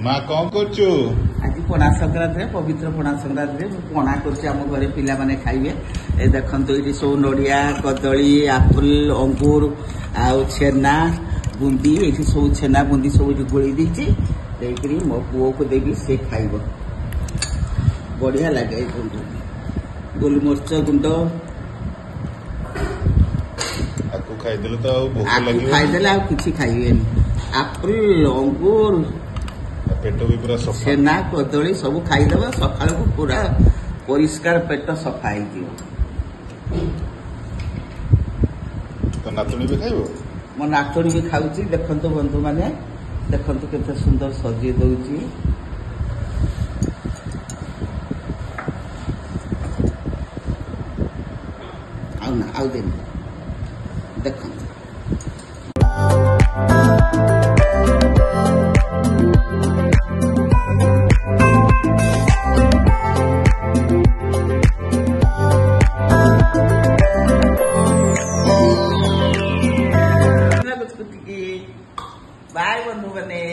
माँ कौन करचु आज पणा संक्रांति पवित्र पणा संक्रांति पणा कर पिला माने खाइबे ए देखंतु ये सब नड़िया कदली आपुल अंगूर आउ छेना बुंदी ये सब छेना बुंदी सब गोली दीची देकरी मो पुओ को देवी से खाइबो बढ़िया लगे गोलमरीच गुंड आपको खाइदेले तो भूख लगी खाइदेले आ किछि खाइबेनी आपुल अंगूर पेट भी पूरा सफा छेना कदली सब खाईदेव सकाल को पूरा परिष्कार पेट सफा हो तो नातुणी भी खाइबो मो नातुणी भी खाऊची देखंतु बंधु माने देखंतु केते सुंदर सजी दउची आउ ना आउ देन देखंतु बाय बंधु बने।